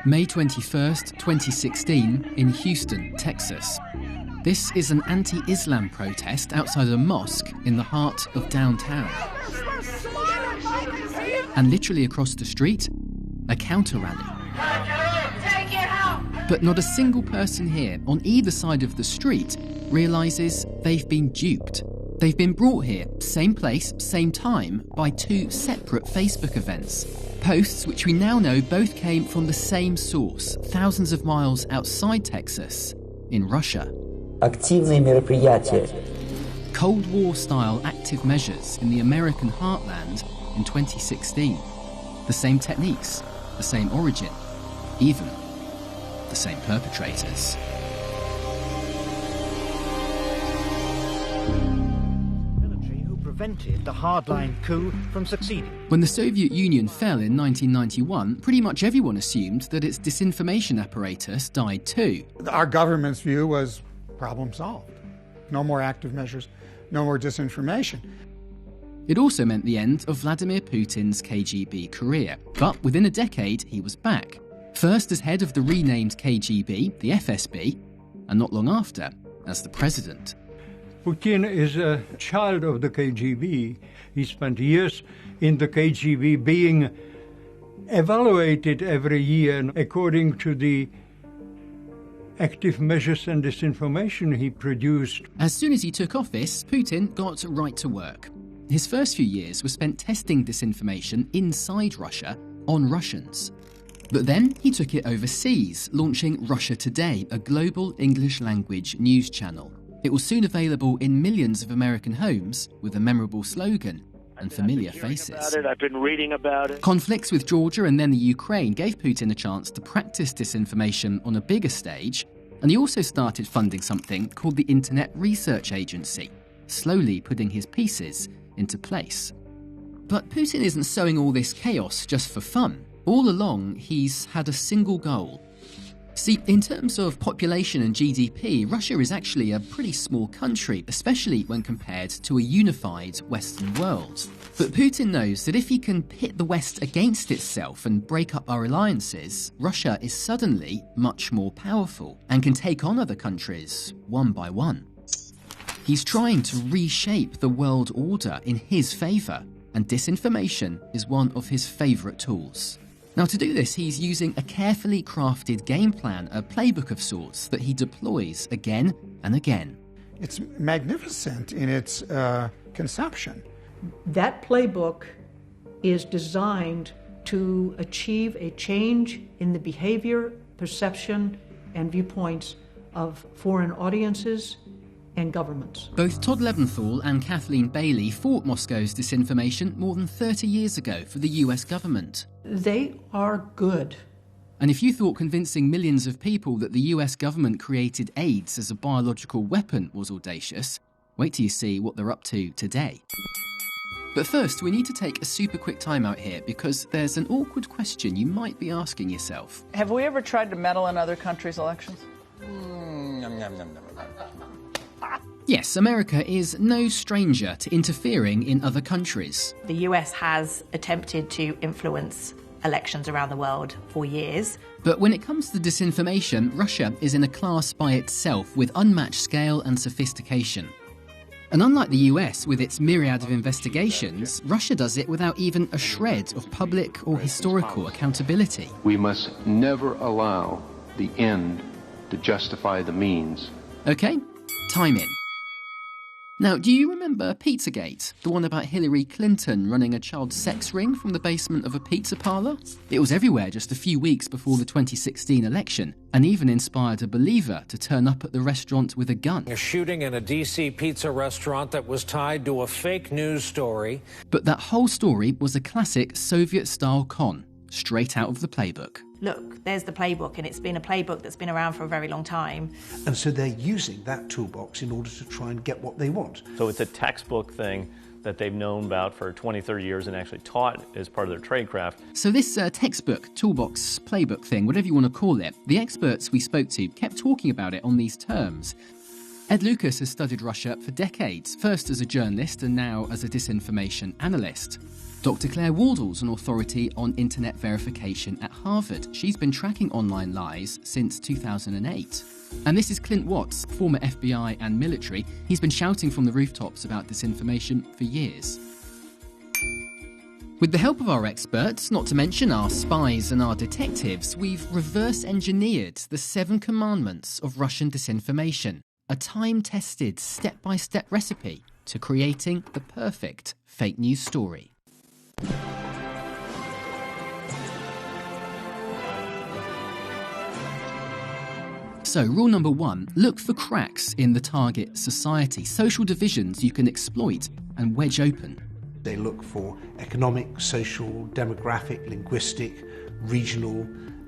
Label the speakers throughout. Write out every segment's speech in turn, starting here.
Speaker 1: May 21st, 2016, in Houston, Texas. This is an anti-Islam protest outside a mosque in the heart of downtown. And literally across the street, a counter-rally. But not a single person here, on either side of the street, realises they've been duped. They've been brought here, same place, same time, by two separate Facebook events. Posts which we now know both came from the same source, thousands of miles outside Texas, in Russia.
Speaker 2: Активные мероприятия.
Speaker 1: Cold War-style active measures in the American heartland in 2016. The same techniques, the same origin, even the same perpetrators.
Speaker 3: Prevented the hardline coup from succeeding.
Speaker 1: When the Soviet Union fell in 1991, pretty much everyone assumed that its disinformation apparatus died too.
Speaker 4: Our government's view was problem solved. No more active measures, no more disinformation.
Speaker 1: It also meant the end of Vladimir Putin's KGB career. But within a decade, he was back. First as head of the renamed KGB, the FSB, and not long after, as the president.
Speaker 5: Putin is a child of the KGB. He spent years in the KGB being evaluated every year according to the active measures and disinformation he produced.
Speaker 1: As soon as he took office, Putin got right to work. His first few years were spent testing disinformation inside Russia on Russians. But then he took it overseas, launching Russia Today, a global English-language news channel. It was soon available in millions of American homes with a memorable slogan and familiar faces.
Speaker 6: I've been reading about it.
Speaker 1: Conflicts with Georgia and then the Ukraine gave Putin a chance to practice disinformation on a bigger stage, and he also started funding something called the Internet Research Agency, slowly putting his pieces into place. But Putin isn't sowing all this chaos just for fun. All along, he's had a single goal. See, in terms of population and GDP, Russia is actually a pretty small country, especially when compared to a unified Western world. But Putin knows that if he can pit the West against itself and break up our alliances, Russia is suddenly much more powerful and can take on other countries one by one. He's trying to reshape the world order in his favour, and disinformation is one of his favourite tools. Now, to do this, he's using a carefully crafted game plan, a playbook of sorts that he deploys again and again.
Speaker 4: It's magnificent in its conception.
Speaker 7: That playbook is designed to achieve a change in the behavior, perception, and viewpoints of foreign audiences and governments.
Speaker 1: Both Todd Leventhal and Kathleen Bailey fought Moscow's disinformation more than 30 years ago for the US government.
Speaker 7: They are good.
Speaker 1: And if you thought convincing millions of people that the US government created AIDS as a biological weapon was audacious, wait till you see what they're up to today. But first, we need to take a super quick time out here because there's an awkward question you might be asking yourself.
Speaker 8: Have we ever tried to meddle in other countries' elections?
Speaker 1: Yes, America is no stranger to interfering in other countries.
Speaker 9: The US has attempted to influence elections around the world for years.
Speaker 1: But when it comes to disinformation, Russia is in a class by itself with unmatched scale and sophistication. And unlike the US with its myriad of investigations, Russia does it without even a shred of public or historical accountability.
Speaker 10: We must never allow the end to justify the means.
Speaker 1: Okay, time in. Now, do you remember Pizzagate? The one about Hillary Clinton running a child sex ring from the basement of a pizza parlour? It was everywhere just a few weeks before the 2016 election, and even inspired a believer to turn up at the restaurant with a gun.
Speaker 11: A shooting in a DC pizza restaurant that was tied to a fake news story.
Speaker 1: But that whole story was a classic Soviet-style con, straight out of the playbook.
Speaker 9: Look, there's the playbook, and it's been a playbook that's been around for a very long time.
Speaker 12: And so they're using that toolbox in order to try and get what they want.
Speaker 13: So it's a textbook thing that they've known about for 20, 30 years and actually taught as part of their tradecraft.
Speaker 1: So this textbook, toolbox, playbook thing, whatever you want to call it, the experts we spoke to kept talking about it on these terms. Ed Lucas has studied Russia for decades, first as a journalist and now as a disinformation analyst. Dr. Claire Wardle's an authority on internet verification at Harvard. She's been tracking online lies since 2008. And this is Clint Watts, former FBI and military. He's been shouting from the rooftops about disinformation for years. With the help of our experts, not to mention our spies and our detectives, we've reverse engineered the 7 commandments of Russian disinformation, a time-tested, step-by-step recipe to creating the perfect fake news story. So, rule number 1, look for cracks in the target society, social divisions you can exploit and wedge open.
Speaker 12: They look for economic, social, demographic, linguistic, regional,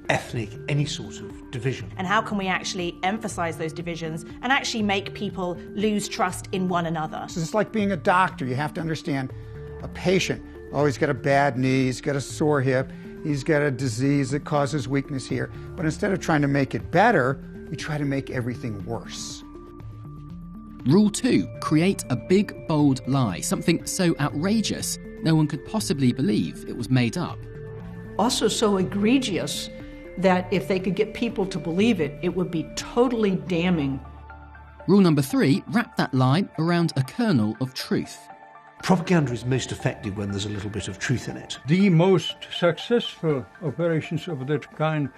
Speaker 12: ethnic, any sort of division.
Speaker 9: And how can we actually emphasize those divisions and actually make people lose trust in one another?
Speaker 4: So it's like being a doctor. You have to understand a patient. Oh, he's got a bad knee, he's got a sore hip, he's got a disease that causes weakness here. But instead of trying to make it better, we try to make everything worse.
Speaker 1: Rule 2, create a big, bold lie, something so outrageous no one could possibly believe it was made up.
Speaker 7: Also so egregious that if they could get people to believe it, it would be totally damning.
Speaker 1: Rule number 3, wrap that lie around a kernel of truth.
Speaker 12: Propaganda is most effective when there's a little bit of truth in it.
Speaker 5: The most successful operations of that kind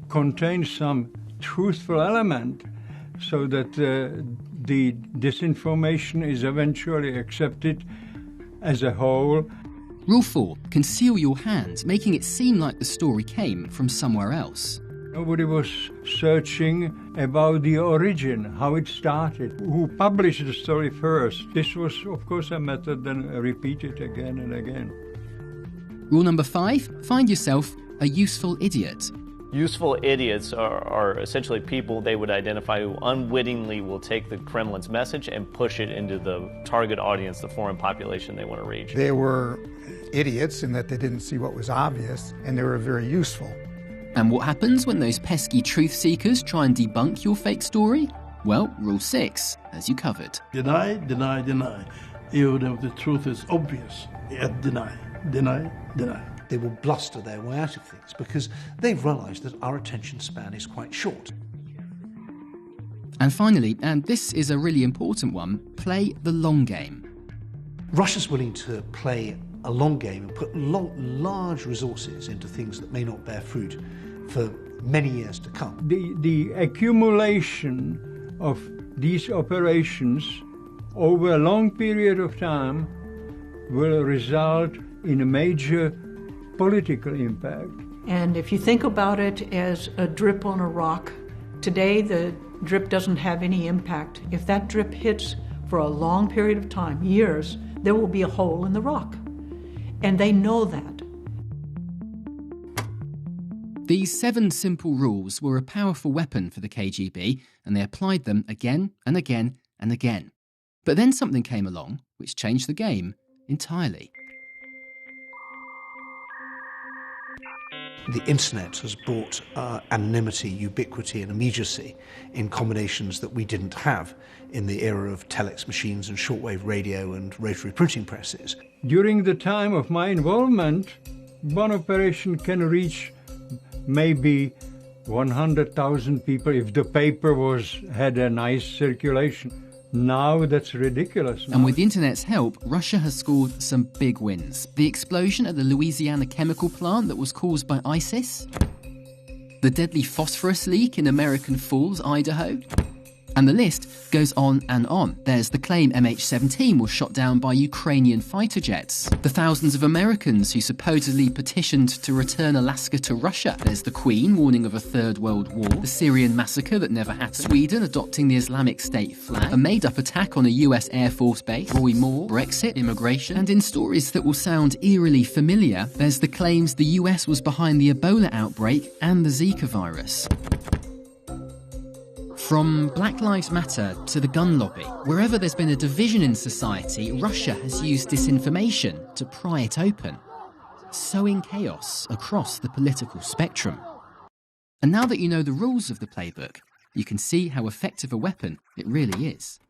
Speaker 5: contain some truthful element so that the disinformation is eventually accepted as a whole.
Speaker 1: Rule 4, conceal your hand, making it seem like the story came from somewhere else.
Speaker 5: Nobody was searching about the origin, how it started, who published the story first. This was, of course, a method then repeated again and again.
Speaker 1: Rule number 5, find yourself a useful idiot.
Speaker 13: Useful idiots are essentially people they would identify who unwittingly will take the Kremlin's message and push it into the target audience, the foreign population they want to reach.
Speaker 4: They were idiots in that they didn't see what was obvious, and they were very useful.
Speaker 1: And what happens when those pesky truth seekers try and debunk your fake story? Well, rule 6, as you covered.
Speaker 6: Deny, deny, deny. Even if the truth is obvious, yet deny, deny, deny.
Speaker 12: They will bluster their way out of things because they've realised that our attention span is quite short.
Speaker 1: And finally, and this is a really important one, play the long game.
Speaker 12: Russia's willing to play a long game and put large resources into things that may not bear fruit for many years to come.
Speaker 5: The accumulation of these operations over a long period of time will result in a major political impact.
Speaker 7: And if you think about it as a drip on a rock, today the drip doesn't have any impact. If that drip hits for a long period of time, years, there will be a hole in the rock. And they know that.
Speaker 1: These 7 simple rules were a powerful weapon for the KGB, and they applied them again and again and again. But then something came along which changed the game entirely.
Speaker 12: The internet has brought anonymity, ubiquity and immediacy in combinations that we didn't have in the era of telex machines and shortwave radio and rotary printing presses.
Speaker 5: During the time of my involvement, one operation can reach maybe 100,000 people if the paper had a nice circulation. Now that's ridiculous.
Speaker 1: And with the internet's help, Russia has scored some big wins. The explosion at the Louisiana chemical plant that was caused by ISIS, the deadly phosphorus leak in American Falls, Idaho, and the list goes on and on. There's the claim MH17 was shot down by Ukrainian fighter jets, the thousands of Americans who supposedly petitioned to return Alaska to Russia. There's the Queen warning of a Third World War, the Syrian massacre that never happened, Sweden adopting the Islamic State flag, a made-up attack on a US Air Force base, Roy Moore, Brexit, immigration, and in stories that will sound eerily familiar, there's the claims the US was behind the Ebola outbreak and the Zika virus. From Black Lives Matter to the gun lobby, wherever there's been a division in society, Russia has used disinformation to pry it open, sowing chaos across the political spectrum. And now that you know the rules of the playbook, you can see how effective a weapon it really is.